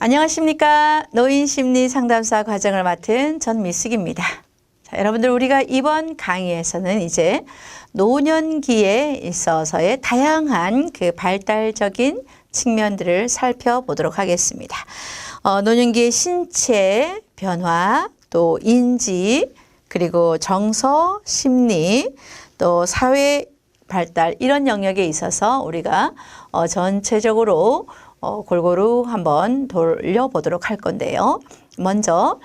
안녕하십니까. 노인심리상담사 과정을 맡은 전미숙입니다. 자, 여러분들 우리가 이번 강의에서는 이제 노년기에 있어서의 다양한 그 발달적인 측면들을 살펴보도록 하겠습니다. 노년기의 신체 변화, 또 인지, 그리고 정서, 심리, 또 사회 발달 이런 영역에 있어서 우리가 전체적으로 골고루 한번 돌려보도록 할 건데요. 먼저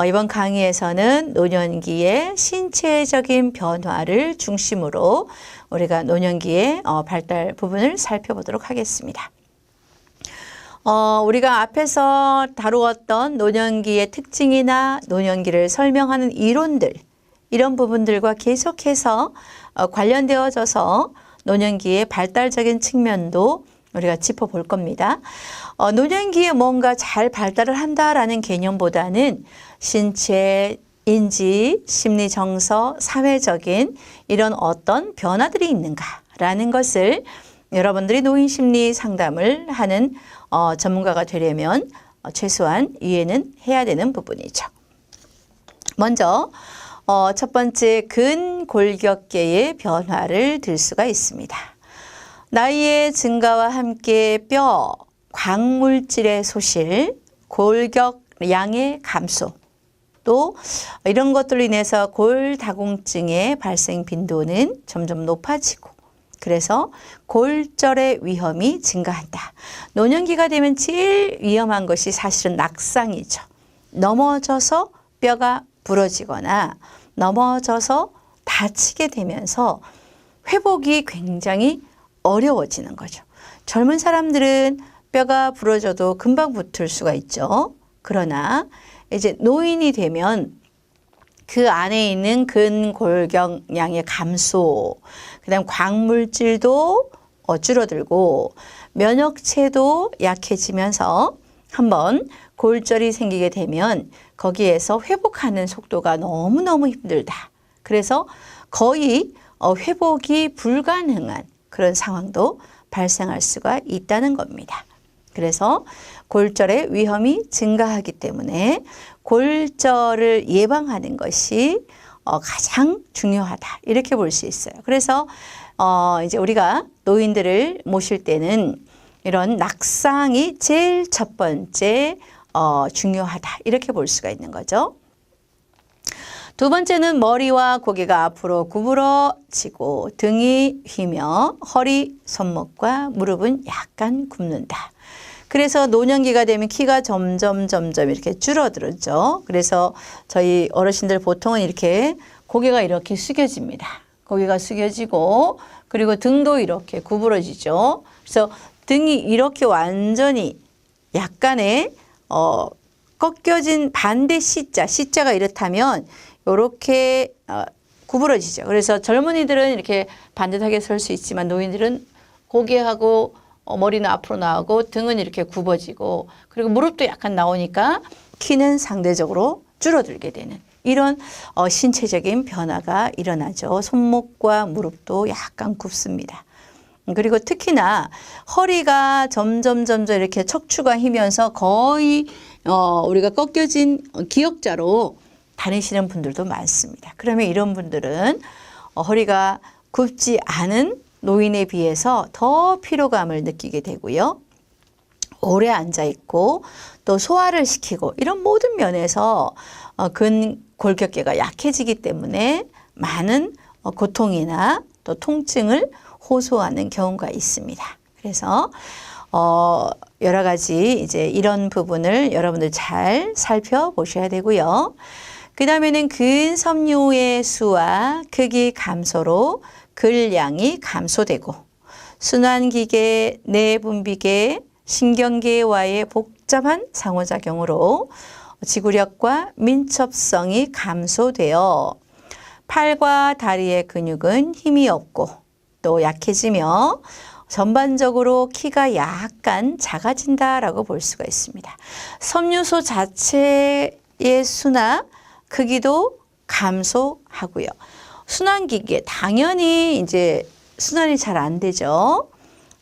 이번 강의에서는 노년기의 신체적인 변화를 중심으로 우리가 노년기의 발달 부분을 살펴보도록 하겠습니다. 우리가 앞에서 다루었던 노년기의 특징이나 노년기를 설명하는 이론들, 이런 부분들과 계속해서 관련되어져서 노년기의 발달적인 측면도 우리가 짚어볼 겁니다. 노년기에 뭔가 잘 발달을 한다라는 개념보다는 신체, 인지, 심리, 정서, 사회적인 이런 어떤 변화들이 있는가라는 것을 여러분들이 노인심리 상담을 하는 전문가가 되려면 최소한 이해는 해야 되는 부분이죠. 먼저 첫 번째 근골격계의 변화를 들 수가 있습니다. 나이의 증가와 함께 뼈, 광물질의 소실, 골격량의 감소, 또 이런 것들로 인해서 골다공증의 발생 빈도는 점점 높아지고 그래서 골절의 위험이 증가한다. 노년기가 되면 제일 위험한 것이 사실은 낙상이죠. 넘어져서 뼈가 부러지거나 넘어져서 다치게 되면서 회복이 굉장히 어려워지는 거죠. 젊은 사람들은 뼈가 부러져도 금방 붙을 수가 있죠. 그러나 이제 노인이 되면 그 안에 있는 근골격량의 감소, 그다음 광물질도 줄어들고 면역체도 약해지면서 한번 골절이 생기게 되면 거기에서 회복하는 속도가 너무너무 힘들다. 그래서 거의 회복이 불가능한 그런 상황도 발생할 수가 있다는 겁니다. 그래서 골절의 위험이 증가하기 때문에 골절을 예방하는 것이 가장 중요하다. 이렇게 볼 수 있어요. 그래서 이제 우리가 노인들을 모실 때는 이런 낙상이 제일 첫 번째 중요하다. 이렇게 볼 수가 있는 거죠. 두 번째는 머리와 고개가 앞으로 구부러지고 등이 휘며 허리, 손목과 무릎은 약간 굽는다. 그래서 노년기가 되면 키가 점점 이렇게 줄어들죠. 그래서 저희 어르신들 보통은 이렇게 고개가 이렇게 숙여집니다. 고개가 숙여지고 그리고 등도 이렇게 구부러지죠. 그래서 등이 이렇게 완전히 약간의 꺾여진 반대 C자가 이렇다면 이렇게 구부러지죠. 그래서 젊은이들은 이렇게 반듯하게 설 수 있지만 노인들은 고개하고 머리는 앞으로 나오고 등은 이렇게 굽어지고 그리고 무릎도 약간 나오니까 키는 상대적으로 줄어들게 되는 이런 신체적인 변화가 일어나죠. 손목과 무릎도 약간 굽습니다. 그리고 특히나 허리가 점점 이렇게 척추가 휘면서 거의 우리가 꺾여진 기역자로 다니시는 분들도 많습니다. 그러면 이런 분들은 허리가 굽지 않은 노인에 비해서 더 피로감을 느끼게 되고요. 오래 앉아 있고 또 소화를 시키고 이런 모든 면에서 근골격계가 약해지기 때문에 많은 고통이나 또 통증을 호소하는 경우가 있습니다. 그래서 여러 가지 이제 이런 부분을 여러분들 잘 살펴보셔야 되고요. 그 다음에는 근섬유의 수와 크기 감소로 근량이 감소되고 순환기계, 내분비계, 신경계와의 복잡한 상호작용으로 지구력과 민첩성이 감소되어 팔과 다리의 근육은 힘이 없고 또 약해지며 전반적으로 키가 약간 작아진다라고 볼 수가 있습니다. 섬유소 자체의 수나 크기도 감소하고요. 순환기계 당연히 이제 순환이 잘 안 되죠.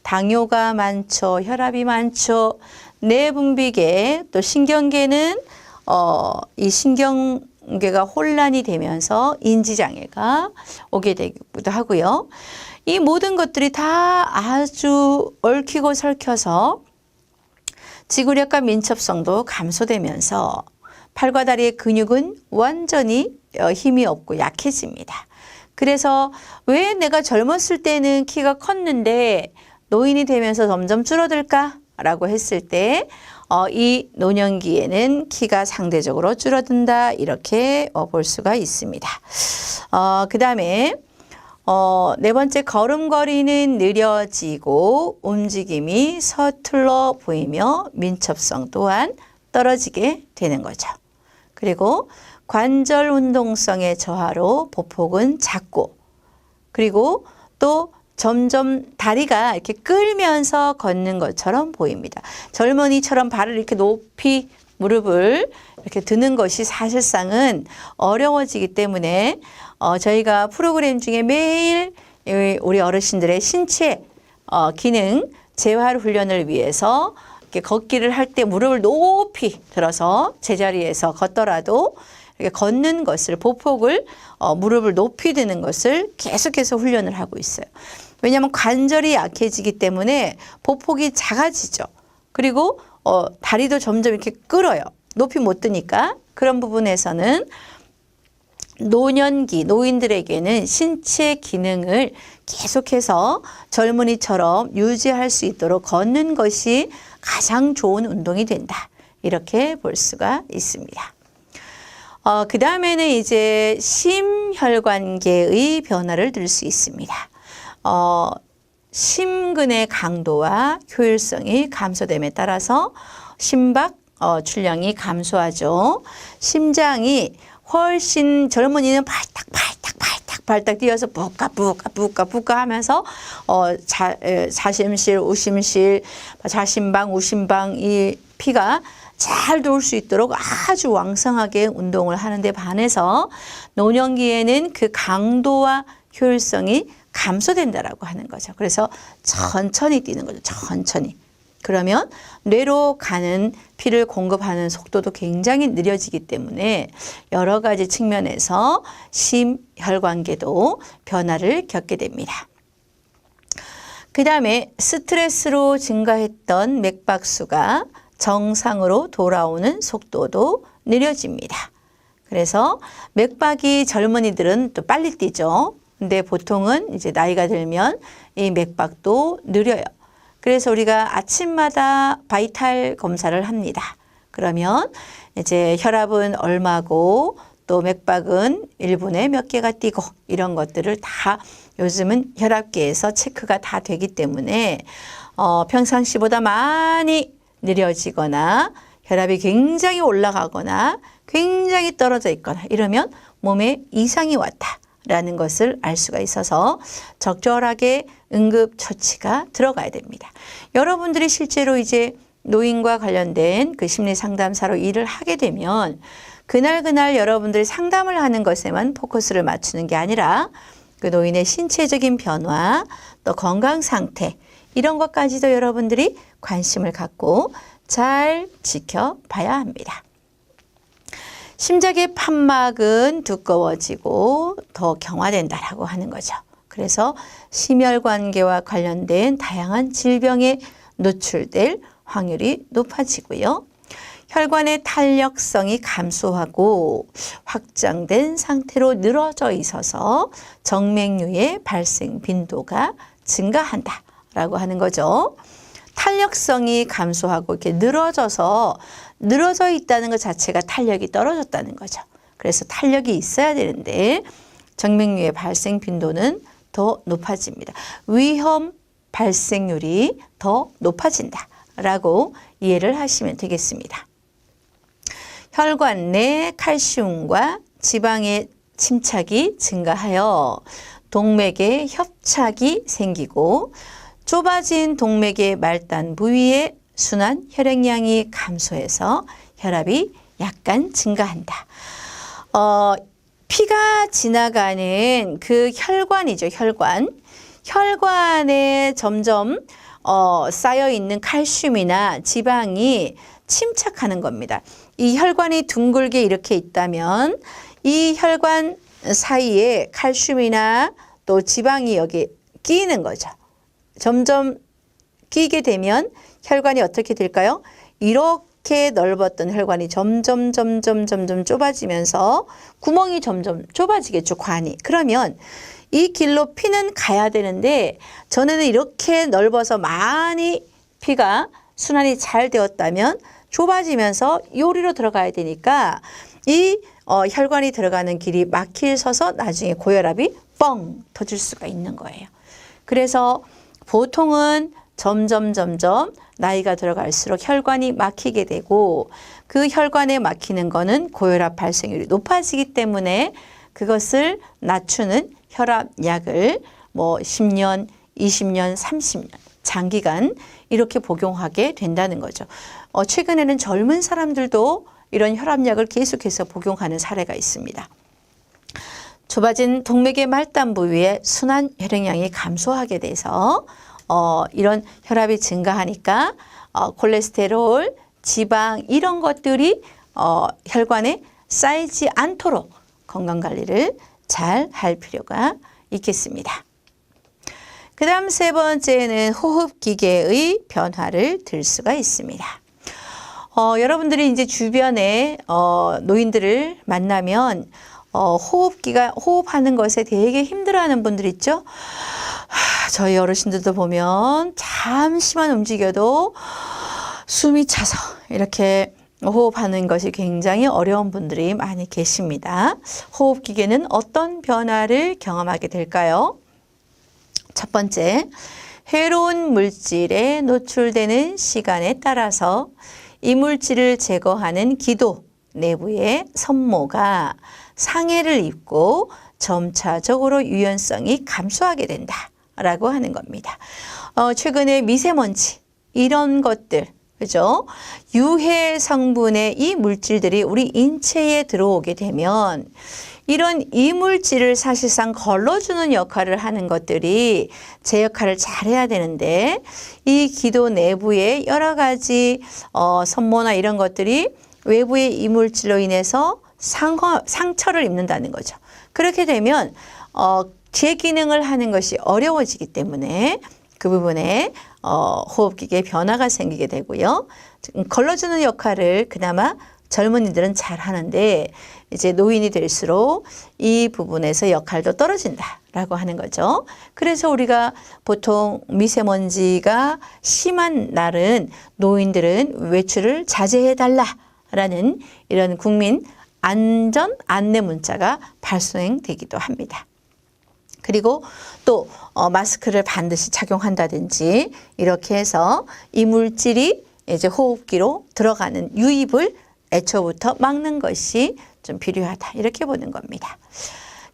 당뇨가 많죠. 혈압이 많죠. 내분비계 또 신경계는 이 신경계가 혼란이 되면서 인지장애가 오게 되기도 하고요. 이 모든 것들이 다 아주 얽히고 설켜서 지구력과 민첩성도 감소되면서 팔과 다리의 근육은 완전히 힘이 없고 약해집니다. 그래서 왜 내가 젊었을 때는 키가 컸는데 노인이 되면서 점점 줄어들까? 라고 했을 때 이 노년기에는 키가 상대적으로 줄어든다 이렇게 볼 수가 있습니다. 그 다음에 네 번째, 걸음걸이는 느려지고 움직임이 서툴러 보이며 민첩성 또한 떨어지게 되는 거죠. 그리고 관절 운동성의 저하로 보폭은 작고, 그리고 또 점점 다리가 이렇게 끌면서 걷는 것처럼 보입니다. 젊은이처럼 발을 이렇게 높이 무릎을 이렇게 드는 것이 사실상은 어려워지기 때문에 저희가 프로그램 중에 매일 우리 어르신들의 신체 기능 재활 훈련을 위해서 이렇게 걷기를 할 때 무릎을 높이 들어서 제자리에서 걷더라도 이렇게 걷는 것을 보폭을 무릎을 높이 드는 것을 계속해서 훈련을 하고 있어요. 왜냐하면 관절이 약해지기 때문에 보폭이 작아지죠. 그리고 다리도 점점 이렇게 끌어요. 높이 못 드니까. 그런 부분에서는 노년기 노인들에게는 신체 기능을 계속해서 젊은이처럼 유지할 수 있도록 걷는 것이 가장 좋은 운동이 된다. 이렇게 볼 수가 있습니다. 그 다음에는 이제 심혈관계의 변화를 들 수 있습니다. 심근의 강도와 효율성이 감소됨에 따라서 심박 출량이 감소하죠. 심장이 훨씬 젊은이는 발딱 뛰어서 부까 하면서 자심실, 우심실, 자심방, 우심방 이 피가 잘 돌 수 있도록 아주 왕성하게 운동을 하는데 반해서 노년기에는 그 강도와 효율성이 감소된다라고 하는 거죠. 그래서 천천히 뛰는 거죠. 천천히. 그러면 뇌로 가는 피를 공급하는 속도도 굉장히 느려지기 때문에 여러 가지 측면에서 심혈관계도 변화를 겪게 됩니다. 그 다음에 스트레스로 증가했던 맥박수가 정상으로 돌아오는 속도도 느려집니다. 그래서 맥박이 젊은이들은 또 빨리 뛰죠. 근데 보통은 이제 나이가 들면 이 맥박도 느려요. 그래서 우리가 아침마다 바이탈 검사를 합니다. 그러면 이제 혈압은 얼마고 또 맥박은 1분에 몇 개가 뛰고 이런 것들을 다 요즘은 혈압계에서 체크가 다 되기 때문에 평상시보다 많이 느려지거나 혈압이 굉장히 올라가거나 굉장히 떨어져 있거나 이러면 몸에 이상이 왔다라는 것을 알 수가 있어서 적절하게 응급처치가 들어가야 됩니다. 여러분들이 실제로 이제 노인과 관련된 그 심리상담사로 일을 하게 되면 그날 여러분들이 상담을 하는 것에만 포커스를 맞추는 게 아니라 그 노인의 신체적인 변화, 또 건강 상태 이런 것까지도 여러분들이 관심을 갖고 잘 지켜봐야 합니다. 심장의 판막은 두꺼워지고 더 경화된다라고 하는 거죠. 그래서 심혈관계와 관련된 다양한 질병에 노출될 확률이 높아지고요. 혈관의 탄력성이 감소하고 확장된 상태로 늘어져 있어서 정맥류의 발생 빈도가 증가한다라고 하는 거죠. 탄력성이 감소하고 이렇게 늘어져 있다는 것 자체가 탄력이 떨어졌다는 거죠. 그래서 탄력이 있어야 되는데 정맥류의 발생 빈도는 더 높아집니다. 위험 발생률이 더 높아진다라고 이해를 하시면 되겠습니다. 혈관 내 칼슘과 지방의 침착이 증가하여 동맥에 협착이 생기고 좁아진 동맥의 말단 부위에 순환 혈액량이 감소해서 혈압이 약간 증가한다. 피가 지나가는 그 혈관이죠. 혈관에 점점 쌓여 있는 칼슘이나 지방이 침착하는 겁니다. 이 혈관이 둥글게 이렇게 있다면 이 혈관 사이에 칼슘이나 또 지방이 여기 끼이는 거죠. 점점 끼게 되면 혈관이 어떻게 될까요? 이렇게 넓었던 혈관이 점점 좁아지면서 구멍이 점점 좁아지겠죠, 관이. 그러면 이 길로 피는 가야 되는데 전에는 이렇게 넓어서 많이 피가 순환이 잘 되었다면 좁아지면서 요리로 들어가야 되니까 이 혈관이 들어가는 길이 막혀서서 나중에 고혈압이 뻥 터질 수가 있는 거예요. 그래서 보통은 점점 나이가 들어갈수록 혈관이 막히게 되고 그 혈관에 막히는 거는 고혈압 발생률이 높아지기 때문에 그것을 낮추는 혈압약을 뭐 10년, 20년, 30년 장기간 이렇게 복용하게 된다는 거죠. 최근에는 젊은 사람들도 이런 혈압약을 계속해서 복용하는 사례가 있습니다. 좁아진 동맥의 말단 부위에 순환 혈액량이 감소하게 돼서 이런 혈압이 증가하니까 콜레스테롤, 지방 이런 것들이 혈관에 쌓이지 않도록 건강관리를 잘 할 필요가 있겠습니다. 그 다음 세 번째는 호흡기계의 변화를 들 수가 있습니다. 여러분들이 이제 주변에 노인들을 만나면 호흡하는 것에 되게 힘들어하는 분들 있죠? 저희 어르신들도 보면 잠시만 움직여도 숨이 차서 이렇게 호흡하는 것이 굉장히 어려운 분들이 많이 계십니다. 호흡기계는 어떤 변화를 경험하게 될까요? 첫 번째, 해로운 물질에 노출되는 시간에 따라서 이 물질을 제거하는 기도 내부의 섬모가 상해를 입고 점차적으로 유연성이 감소하게 된다라고 하는 겁니다. 최근에 미세먼지 이런 것들, 그죠? 유해 성분의 이 물질들이 우리 인체에 들어오게 되면 이런 이물질을 사실상 걸러주는 역할을 하는 것들이 제 역할을 잘해야 되는데 이 기도 내부에 여러 가지 섬모나 이런 것들이 외부의 이물질로 인해서 상처를 입는다는 거죠. 그렇게 되면 제 기능을 하는 것이 어려워지기 때문에 그 부분에 호흡기계에 변화가 생기게 되고요. 걸러주는 역할을 그나마 젊은이들은 잘 하는데 이제 노인이 될수록 이 부분에서 역할도 떨어진다라고 하는 거죠. 그래서 우리가 보통 미세먼지가 심한 날은 노인들은 외출을 자제해달라라는 이런 국민 안전 안내 문자가 발송되기도 합니다. 그리고 또 마스크를 반드시 착용한다든지 이렇게 해서 이 물질이 이제 호흡기로 들어가는 유입을 애초부터 막는 것이 좀 필요하다 이렇게 보는 겁니다.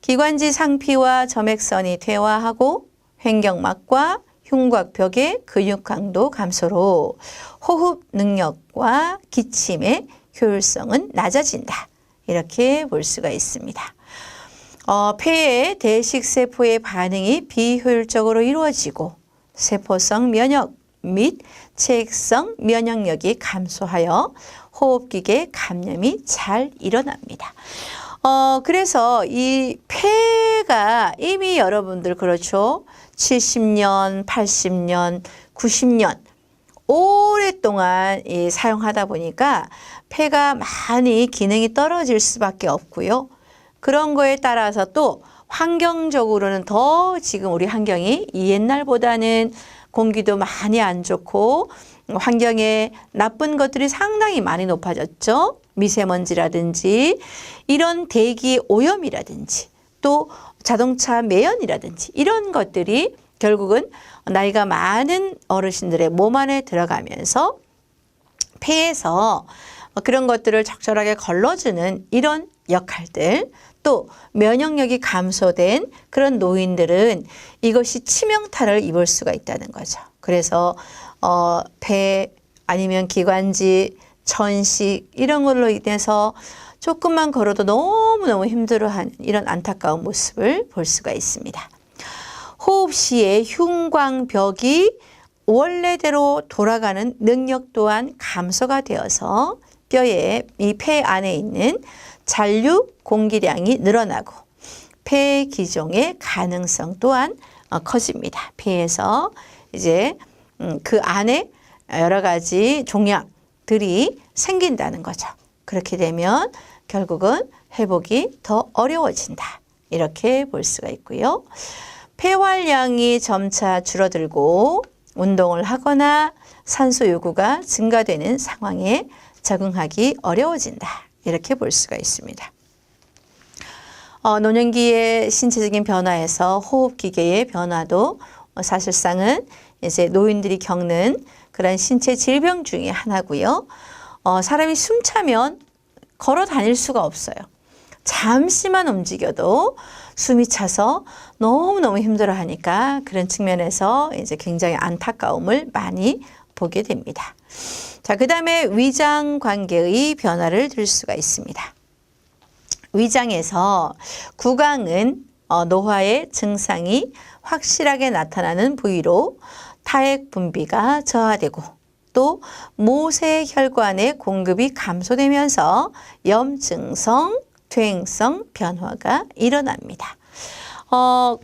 기관지 상피와 점액선이 퇴화하고 횡격막과 흉곽벽의 근육 강도 감소로 호흡 능력과 기침의 효율성은 낮아진다 이렇게 볼 수가 있습니다. 폐의 대식세포의 반응이 비효율적으로 이루어지고 세포성 면역 및 체액성 면역력이 감소하여 호흡기계 감염이 잘 일어납니다. 그래서 이 폐가 이미 여러분들 그렇죠. 70년, 80년, 90년 오랫동안 사용하다 보니까 폐가 많이 기능이 떨어질 수밖에 없고요. 그런 거에 따라서 또 환경적으로는 더 지금 우리 환경이 옛날보다는 공기도 많이 안 좋고 환경에 나쁜 것들이 상당히 많이 높아졌죠. 미세먼지라든지 이런 대기 오염이라든지 또 자동차 매연이라든지 이런 것들이 결국은 나이가 많은 어르신들의 몸 안에 들어가면서 폐에서 그런 것들을 적절하게 걸러주는 이런 역할들 또 면역력이 감소된 그런 노인들은 이것이 치명타를 입을 수가 있다는 거죠. 그래서 폐 아니면 기관지, 천식 이런 걸로 인해서 조금만 걸어도 너무너무 힘들어하는 이런 안타까운 모습을 볼 수가 있습니다. 호흡 시에 흉곽벽이 원래대로 돌아가는 능력 또한 감소가 되어서 뼈에 이 폐 안에 있는 잔류 공기량이 늘어나고 폐 기종의 가능성 또한 커집니다. 폐에서 이제 그 안에 여러 가지 종양들이 생긴다는 거죠. 그렇게 되면 결국은 회복이 더 어려워진다. 이렇게 볼 수가 있고요. 폐활량이 점차 줄어들고 운동을 하거나 산소 요구가 증가되는 상황에 적응하기 어려워진다. 이렇게 볼 수가 있습니다. 노년기의 신체적인 변화에서 호흡기계의 변화도 사실상은 이제 노인들이 겪는 그런 신체 질병 중에 하나고요. 사람이 숨차면 걸어 다닐 수가 없어요. 잠시만 움직여도 숨이 차서 너무너무 힘들어 하니까 그런 측면에서 이제 굉장히 안타까움을 많이 보게 됩니다. 자, 그 다음에 위장 관계의 변화를 들 수가 있습니다. 위장에서 구강은 노화의 증상이 확실하게 나타나는 부위로 타액 분비가 저하되고 또 모세혈관의 공급이 감소되면서 염증성, 퇴행성 변화가 일어납니다.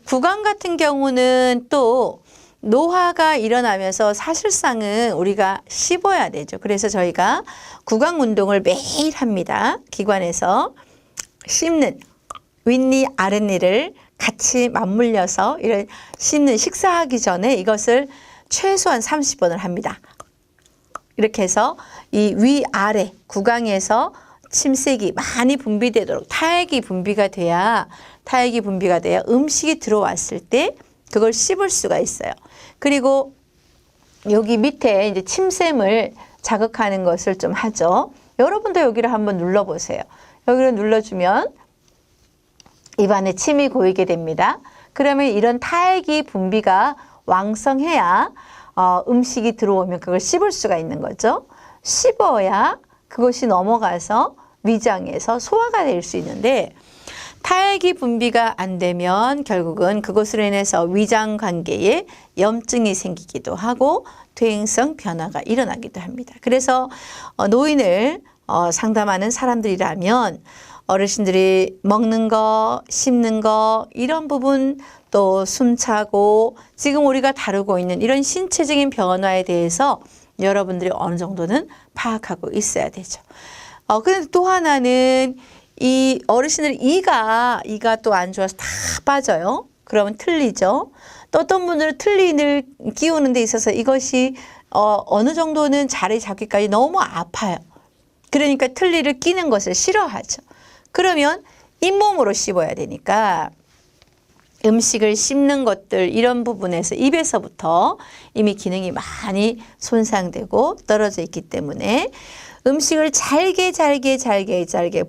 구강 같은 경우는 또 노화가 일어나면서 사실상은 우리가 씹어야 되죠. 그래서 저희가 구강 운동을 매일 합니다. 기관에서 씹는 윗니, 아랫니를 같이 맞물려서 이런 씹는 식사하기 전에 이것을 최소한 30번을 합니다. 이렇게 해서 이 위아래 구강에서 침색이 많이 분비되도록 타액이 분비가 돼야 음식이 들어왔을 때 그걸 씹을 수가 있어요. 그리고 여기 밑에 이제 침샘을 자극하는 것을 좀 하죠. 여러분도 여기를 한번 눌러보세요. 여기를 눌러주면 입안에 침이 고이게 됩니다. 그러면 이런 타액이 분비가 왕성해야 음식이 들어오면 그걸 씹을 수가 있는 거죠. 씹어야 그것이 넘어가서 위장에서 소화가 될 수 있는데 타액이 분비가 안 되면 결국은 그것으로 인해서 위장 관계에 염증이 생기기도 하고 퇴행성 변화가 일어나기도 합니다. 그래서 노인을 상담하는 사람들이라면 어르신들이 먹는 거, 씹는 거 이런 부분 또 숨차고 지금 우리가 다루고 있는 이런 신체적인 변화에 대해서 여러분들이 어느 정도는 파악하고 있어야 되죠. 그런데 또 하나는 이 어르신들 이가 또 안 좋아서 다 빠져요. 그러면 틀리죠. 또 어떤 분들은 틀니를 끼우는 데 있어서 이것이 어느 정도는 자리 잡기까지 너무 아파요. 그러니까 틀니를 끼는 것을 싫어하죠. 그러면 잇몸으로 씹어야 되니까 음식을 씹는 것들 이런 부분에서 입에서부터 이미 기능이 많이 손상되고 떨어져 있기 때문에 음식을 잘게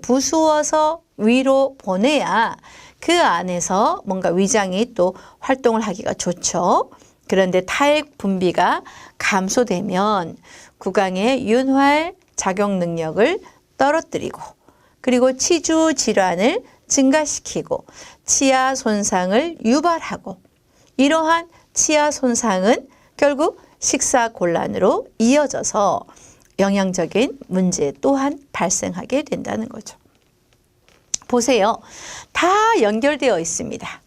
부수어서 위로 보내야 그 안에서 뭔가 위장이 또 활동을 하기가 좋죠. 그런데 타액 분비가 감소되면 구강의 윤활 작용 능력을 떨어뜨리고 그리고 치주 질환을 증가시키고 치아 손상을 유발하고 이러한 치아 손상은 결국 식사 곤란으로 이어져서 영양적인 문제 또한 발생하게 된다는 거죠. 보세요. 다 연결되어 있습니다.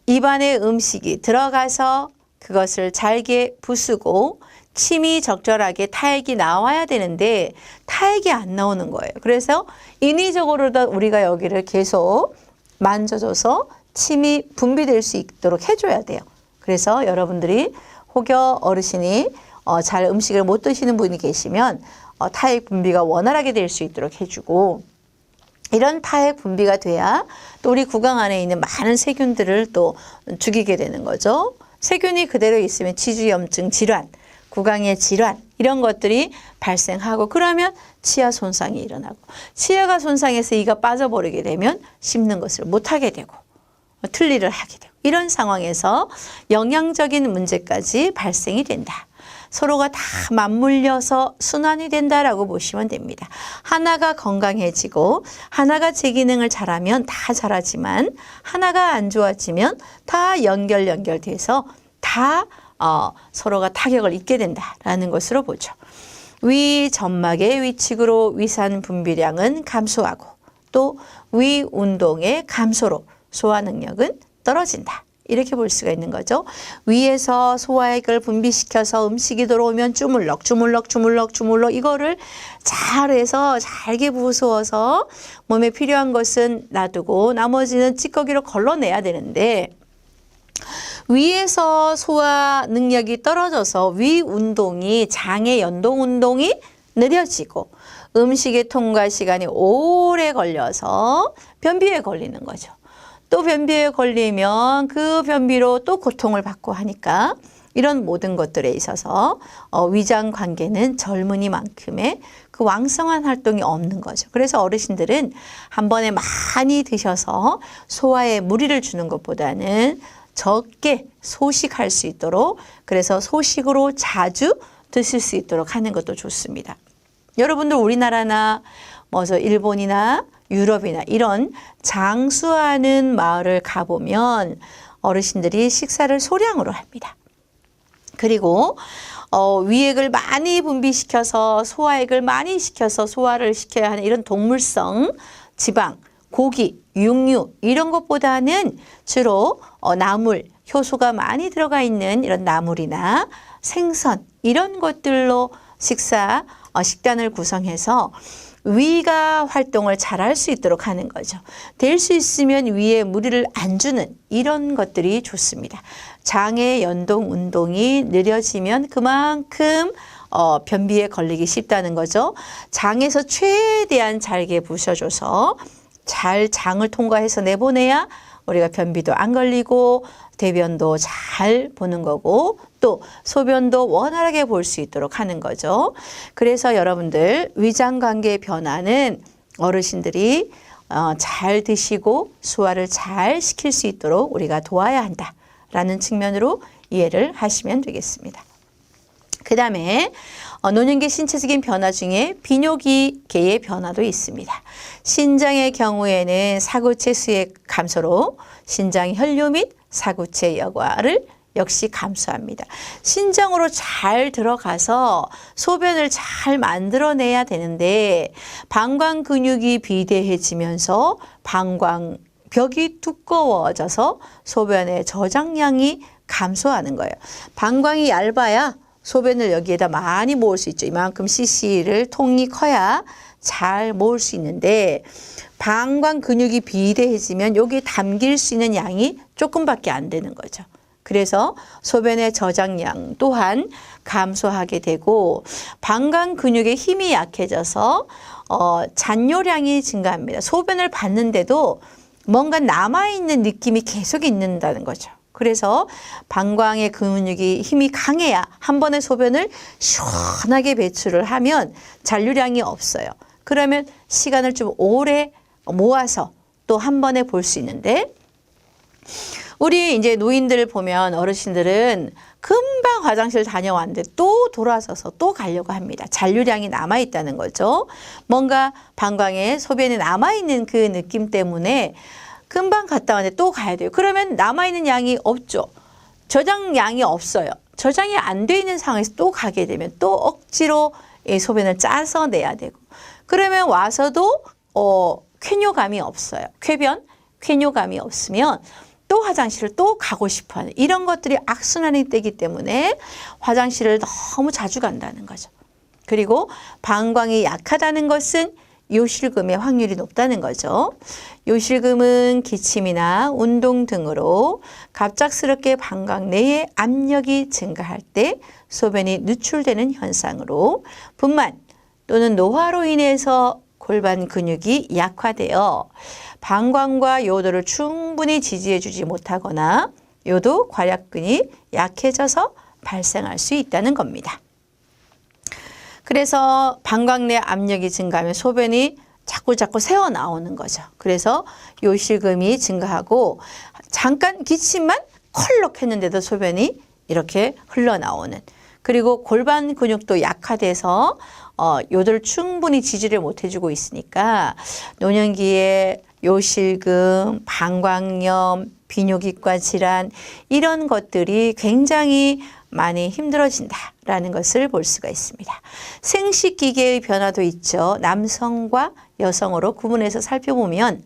입안에 음식이 들어가서 그것을 잘게 부수고 침이 적절하게 타액이 나와야 되는데 타액이 안 나오는 거예요. 그래서 인위적으로도 우리가 여기를 계속 만져줘서 침이 분비될 수 있도록 해줘야 돼요. 그래서 여러분들이 혹여 어르신이 잘 음식을 못 드시는 분이 계시면 타액 분비가 원활하게 될 수 있도록 해주고 이런 타액 분비가 돼야 또 우리 구강 안에 있는 많은 세균들을 또 죽이게 되는 거죠. 세균이 그대로 있으면 치주염증 질환, 구강의 질환 이런 것들이 발생하고 그러면 치아 손상이 일어나고 치아가 손상해서 이가 빠져버리게 되면 씹는 것을 못하게 되고 틀니를 하게 되고 이런 상황에서 영양적인 문제까지 발생이 된다. 서로가 다 맞물려서 순환이 된다라고 보시면 됩니다. 하나가 건강해지고 하나가 제 기능을 잘하면 다 잘하지만 하나가 안 좋아지면 다 연결돼서 다 서로가 타격을 입게 된다라는 것으로 보죠. 위 점막의 위축으로 위산 분비량은 감소하고 또 위 운동의 감소로 소화 능력은 떨어진다. 이렇게 볼 수가 있는 거죠. 위에서 소화액을 분비시켜서 음식이 들어오면 주물럭 이거를 잘해서 잘게 부수어서 몸에 필요한 것은 놔두고 나머지는 찌꺼기로 걸러내야 되는데 위에서 소화 능력이 떨어져서 위 운동이 장의 연동 운동이 느려지고 음식의 통과 시간이 오래 걸려서 변비에 걸리는 거죠. 또 변비에 걸리면 그 변비로 또 고통을 받고 하니까 이런 모든 것들에 있어서 위장 관계는 젊은이만큼의 그 왕성한 활동이 없는 거죠. 그래서 어르신들은 한 번에 많이 드셔서 소화에 무리를 주는 것보다는 적게 소식할 수 있도록 그래서 소식으로 자주 드실 수 있도록 하는 것도 좋습니다. 여러분들 우리나라나 일본이나 유럽이나 이런 장수하는 마을을 가보면 어르신들이 식사를 소량으로 합니다. 그리고 위액을 많이 분비시켜서 소화액을 많이 시켜서 소화를 시켜야 하는 이런 동물성 지방, 고기, 육류 이런 것보다는 주로 나물, 효소가 많이 들어가 있는 이런 나물이나 생선 이런 것들로 식단을 구성해서 위가 활동을 잘할 수 있도록 하는 거죠. 될 수 있으면 위에 무리를 안 주는 이런 것들이 좋습니다. 장의 연동 운동이 느려지면 그만큼 변비에 걸리기 쉽다는 거죠. 장에서 최대한 잘게 부셔줘서 잘 장을 통과해서 내보내야 우리가 변비도 안 걸리고 대변도 잘 보는 거고 또 소변도 원활하게 볼 수 있도록 하는 거죠. 그래서 여러분들 위장관계 변화는 어르신들이 잘 드시고 소화를 잘 시킬 수 있도록 우리가 도와야 한다라는 측면으로 이해를 하시면 되겠습니다. 그 다음에 노년기 신체적인 변화 중에 비뇨기계의 변화도 있습니다. 신장의 경우에는 사구체 수의 감소로 신장 혈류 및 사구체 여과를 역시 감소합니다. 신장으로 잘 들어가서 소변을 잘 만들어내야 되는데 방광 근육이 비대해지면서 방광벽이 두꺼워져서 소변의 저장량이 감소하는 거예요. 방광이 얇아야 소변을 여기에다 많이 모을 수 있죠. 이만큼 cc를 통이 커야 잘 모을 수 있는데 방광 근육이 비대해지면 여기에 담길 수 있는 양이 조금밖에 안 되는 거죠. 그래서 소변의 저장량 또한 감소하게 되고 방광 근육의 힘이 약해져서 잔뇨량이 증가합니다. 소변을 봤는데도 뭔가 남아있는 느낌이 계속 있는다는 거죠. 그래서 방광의 근육이 힘이 강해야 한 번의 소변을 시원하게 배출을 하면 잔류량이 없어요. 그러면 시간을 좀 오래 모아서 또 한 번에 볼 수 있는데 우리 이제 노인들 보면 어르신들은 금방 화장실 다녀왔는데 또 돌아서서 또 가려고 합니다. 잔류량이 남아있다는 거죠. 뭔가 방광에 소변이 남아있는 그 느낌 때문에 금방 갔다 왔는데 또 가야 돼요. 그러면 남아있는 양이 없죠. 저장량이 없어요. 저장이 안 돼 있는 상황에서 또 가게 되면 또 억지로 소변을 짜서 내야 되고 그러면 와서도 쾌뇨감이 없어요. 쾌뇨감이 없으면 또 화장실을 또 가고 싶어하는 이런 것들이 악순환이 되기 때문에 화장실을 너무 자주 간다는 거죠. 그리고 방광이 약하다는 것은 요실금의 확률이 높다는 거죠. 요실금은 기침이나 운동 등으로 갑작스럽게 방광 내에 압력이 증가할 때 소변이 누출되는 현상으로 분만 또는 노화로 인해서 골반 근육이 약화되어 방광과 요도를 충분히 지지해 주지 못하거나 요도 괄약근이 약해져서 발생할 수 있다는 겁니다. 그래서 방광 내 압력이 증가하면 소변이 자꾸 새어 나오는 거죠. 그래서 요실금이 증가하고 잠깐 기침만 컬럭 했는데도 소변이 이렇게 흘러나오는 그리고 골반 근육도 약화돼서 요도를 충분히 지지를 못해주고 있으니까 노년기에 요실금, 방광염, 비뇨기과 질환 이런 것들이 굉장히 많이 힘들어진다라는 것을 볼 수가 있습니다. 생식기계의 변화도 있죠. 남성과 여성으로 구분해서 살펴보면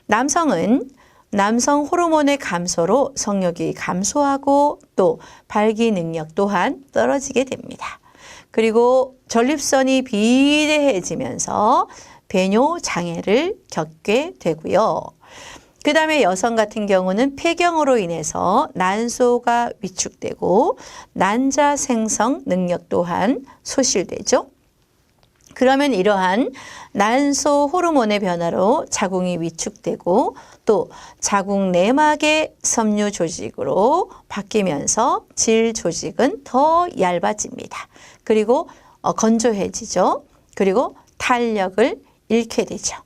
남성은 남성 호르몬의 감소로 성욕이 감소하고 또 발기 능력 또한 떨어지게 됩니다. 그리고 전립선이 비대해지면서 배뇨 장애를 겪게 되고요. 그 다음에 여성 같은 경우는 폐경으로 인해서 난소가 위축되고 난자 생성 능력 또한 소실되죠. 그러면 이러한 난소 호르몬의 변화로 자궁이 위축되고 또 자궁 내막의 섬유 조직으로 바뀌면서 질 조직은 더 얇아집니다. 그리고 건조해지죠. 그리고 탄력을 잃게 되죠.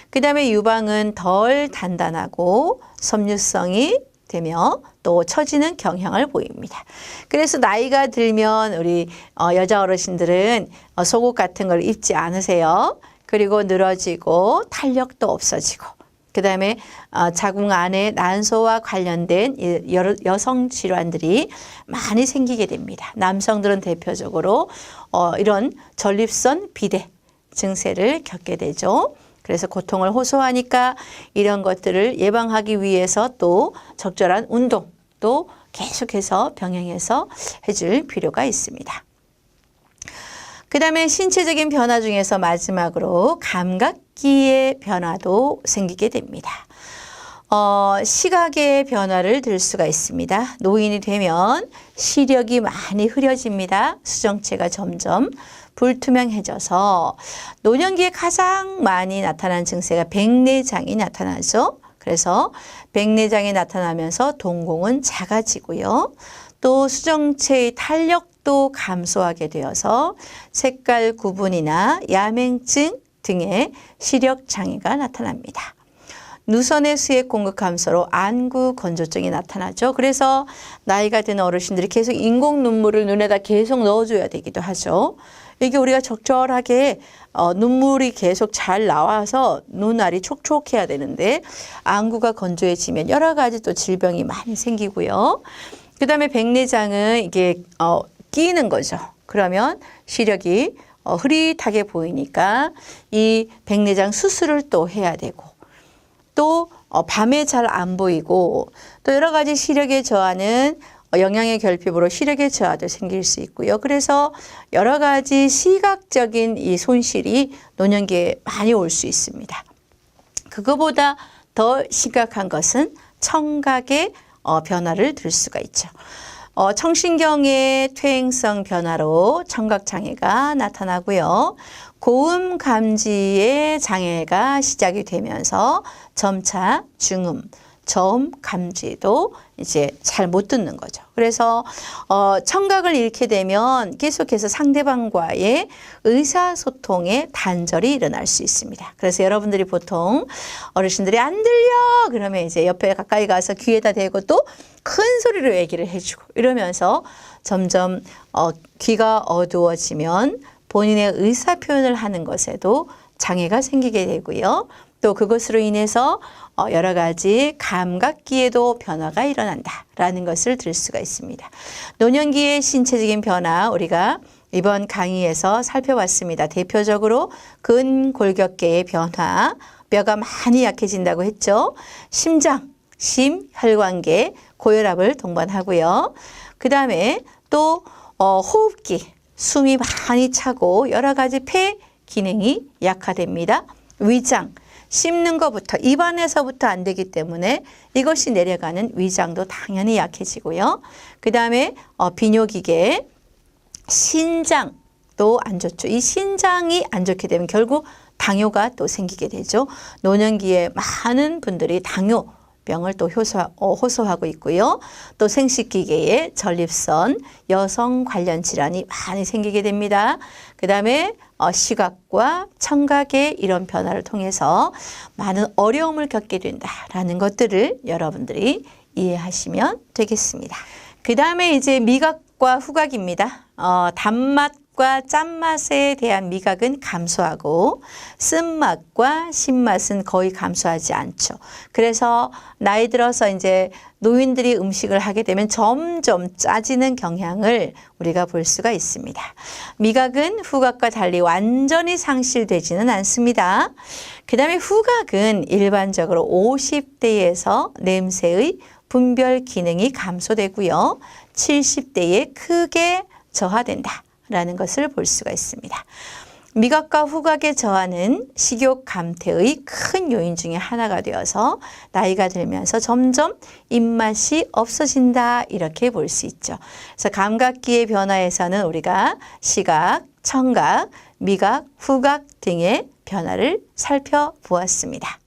그 다음에 유방은 덜 단단하고 섬유성이 되며 또 처지는 경향을 보입니다. 그래서 나이가 들면 우리 여자 어르신들은 속옷 같은 걸 입지 않으세요. 그리고 늘어지고 탄력도 없어지고 그 다음에 자궁 안에 난소와 관련된 여성 질환들이 많이 생기게 됩니다. 남성들은 대표적으로 이런 전립선 비대 증세를 겪게 되죠. 그래서 고통을 호소하니까 이런 것들을 예방하기 위해서 또 적절한 운동도 계속해서 병행해서 해줄 필요가 있습니다. 그 다음에 신체적인 변화 중에서 마지막으로 감각기의 변화도 생기게 됩니다. 시각의 변화를 들 수가 있습니다. 노인이 되면 시력이 많이 흐려집니다. 수정체가 점점 불투명해져서 노년기에 가장 많이 나타나는 증세가 백내장이 나타나죠. 그래서 백내장이 나타나면서 동공은 작아지고요. 또 수정체의 탄력도 감소하게 되어서 색깔 구분이나 야맹증 등의 시력 장애가 나타납니다. 누선의 수액 공급 감소로 안구 건조증이 나타나죠. 그래서 나이가 든 어르신들이 계속 인공 눈물을 눈에다 계속 넣어줘야 되기도 하죠. 이게 우리가 적절하게 눈물이 계속 잘 나와서 눈알이 촉촉해야 되는데 안구가 건조해지면 여러 가지 또 질병이 많이 생기고요. 그 다음에 백내장은 이게 끼이는 거죠. 그러면 시력이 흐릿하게 보이니까 이 백내장 수술을 또 해야 되고 또 밤에 잘 안 보이고 또 여러 가지 시력의 저하는 영양의 결핍으로 시력의 저하도 생길 수 있고요. 그래서 여러 가지 시각적인 이 손실이 노년기에 많이 올 수 있습니다. 그거보다 더 심각한 것은 청각의 변화를 들 수가 있죠. 청신경의 퇴행성 변화로 청각장애가 나타나고요. 고음 감지의 장애가 시작이 되면서 점차 중음, 저음 감지도 이제 잘 못 듣는 거죠. 그래서 청각을 잃게 되면 계속해서 상대방과의 의사소통에 단절이 일어날 수 있습니다. 그래서 여러분들이 보통 어르신들이 안 들려 그러면 이제 옆에 가까이 가서 귀에다 대고 또 큰 소리로 얘기를 해주고 이러면서 점점 귀가 어두워지면 본인의 의사 표현을 하는 것에도 장애가 생기게 되고요. 또 그것으로 인해서 여러 가지 감각기에도 변화가 일어난다라는 것을 들 수가 있습니다. 노년기의 신체적인 변화 우리가 이번 강의에서 살펴봤습니다. 대표적으로 근골격계의 변화, 뼈가 많이 약해진다고 했죠. 심장, 심혈관계, 고혈압을 동반하고요. 그 다음에 또 호흡기, 숨이 많이 차고 여러 가지 폐 기능이 약화됩니다. 위장, 씹는 것부터 입안에서부터 안 되기 때문에 이것이 내려가는 위장도 당연히 약해지고요. 그 다음에 비뇨기계, 신장도 안 좋죠. 이 신장이 안 좋게 되면 결국 당뇨가 또 생기게 되죠. 노년기에 많은 분들이 당뇨병을 또 호소하고 있고요. 또 생식기계에 전립선, 여성 관련 질환이 많이 생기게 됩니다. 그 다음에 시각과 청각의 이런 변화를 통해서 많은 어려움을 겪게 된다라는 것들을 여러분들이 이해하시면 되겠습니다. 그 다음에 이제 미각과 후각입니다. 단맛 단맛과 짠맛에 대한 미각은 감소하고 쓴맛과 신맛은 거의 감소하지 않죠. 그래서 나이 들어서 이제 노인들이 음식을 하게 되면 점점 짜지는 경향을 우리가 볼 수가 있습니다. 미각은 후각과 달리 완전히 상실되지는 않습니다. 그 다음에 후각은 일반적으로 50대에서 냄새의 분별 기능이 감소되고요. 70대에 크게 저하된다라는 것을 볼 수가 있습니다. 미각과 후각의 저하는 식욕 감퇴의 큰 요인 중에 하나가 되어서 나이가 들면서 점점 입맛이 없어진다 이렇게 볼 수 있죠. 그래서 감각기의 변화에서는 우리가 시각, 청각, 미각, 후각 등의 변화를 살펴보았습니다.